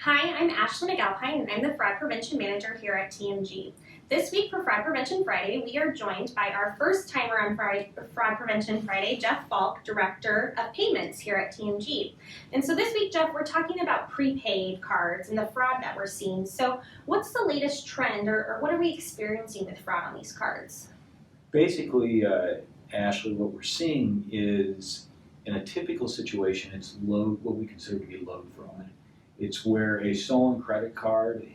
Hi, I'm Ashley McAlpine, and I'm the Fraud Prevention Manager here at TMG. This week for Fraud Prevention Friday, we are joined by our first timer on Fraud Prevention Friday, Jeff Falk, Director of Payments here at TMG. And so this week, Jeff, we're talking about prepaid cards and the fraud that we're seeing. So what's the latest trend, or what are we experiencing with fraud on these cards? Basically, Ashley, what we're seeing is, in a typical situation, it's what we consider to be load fraud. It's where a stolen credit card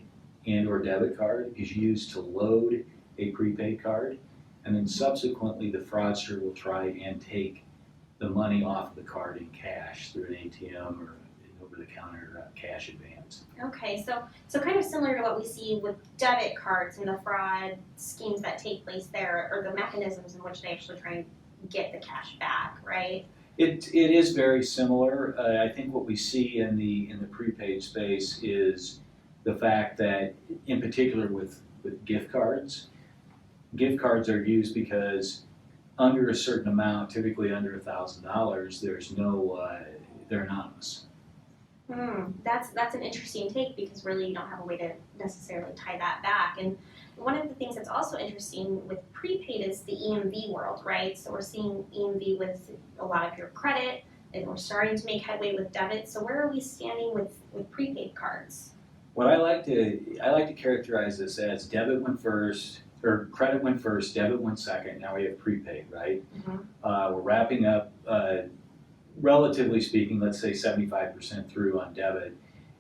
and or debit card is used to load a prepaid card, and then subsequently the fraudster will try and take the money off of the card in cash through an ATM or an over-the-counter cash advance. Okay, so kind of similar to what we see with debit cards and the fraud schemes that take place there, or the mechanisms in which they actually try and get the cash back, right? It is very similar. I think what we see in the prepaid space is the fact that, in particular with gift cards are used because under a certain amount, typically under $1,000, there's no they're anonymous. That's an interesting take, because really you don't have a way to necessarily tie that back. And one of the things that's also interesting with prepaid is the EMV world, right? So we're seeing EMV with a lot of your credit, and we're starting to make headway with debit. So where are we standing with prepaid cards? What I like to characterize this as debit went first, or credit went first, debit went second. Now we have prepaid, right? We're wrapping up, relatively speaking, let's say 75% through on debit,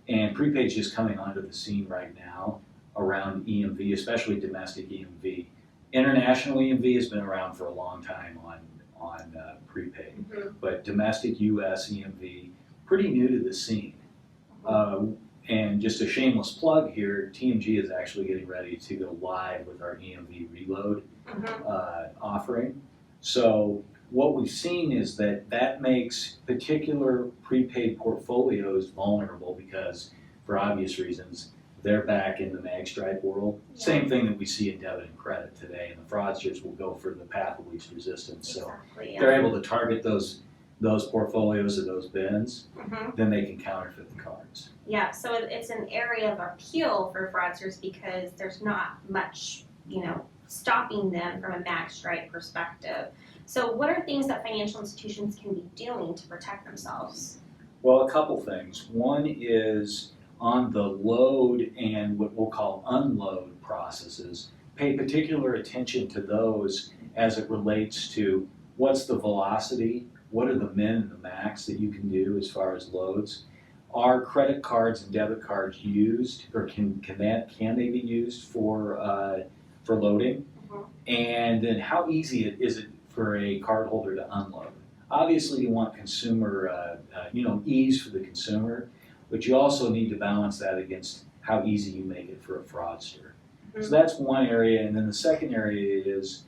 and prepaid's just coming onto the scene right now around EMV, especially domestic EMV. International EMV has been around for a long time on prepaid, but domestic US EMV, pretty new to the scene. And just a shameless plug here, TMG is actually getting ready to go live with our EMV reload offering. So what we've seen is that makes particular prepaid portfolios vulnerable because, for obvious reasons, they're back in the magstripe world. Yeah. Same thing that we see in debit and credit today, and the fraudsters will go for the path of least resistance. Exactly, so they're able to target those portfolios or those bins, then they can counterfeit the cards. Yeah, so it's an area of appeal for fraudsters because there's not much, stopping them from a magstripe perspective. So what are things that financial institutions can be doing to protect themselves? Well, a couple things. One is on the load and what we'll call unload processes, pay particular attention to those as it relates to what's the velocity, what are the min and the max that you can do as far as loads. Are credit cards and debit cards used, or can they be used for loading? And then how easy is it for a cardholder to unload? Obviously, you want consumer, ease for the consumer, but you also need to balance that against how easy you make it for a fraudster. So that's one area, and then the second area is,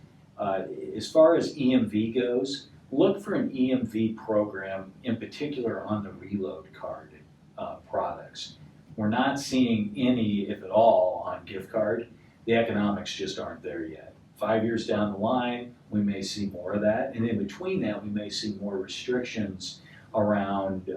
as far as EMV goes, look for an EMV program, in particular on the reload card products. We're not seeing any, if at all, on gift card. The economics just aren't there yet. 5 years down the line, we may see more of that, and in between that, we may see more restrictions around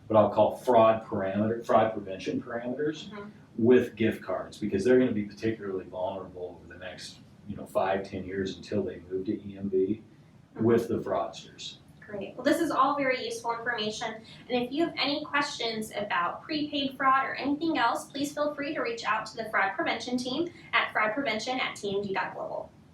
what I'll call fraud prevention parameters with gift cards, because they're going to be particularly vulnerable over the next 5-10 years until they move to EMV with the fraudsters. Great. Well, this is all very useful information. And if you have any questions about prepaid fraud or anything else, please feel free to reach out to the fraud prevention team at fraudprevention@tmg.global.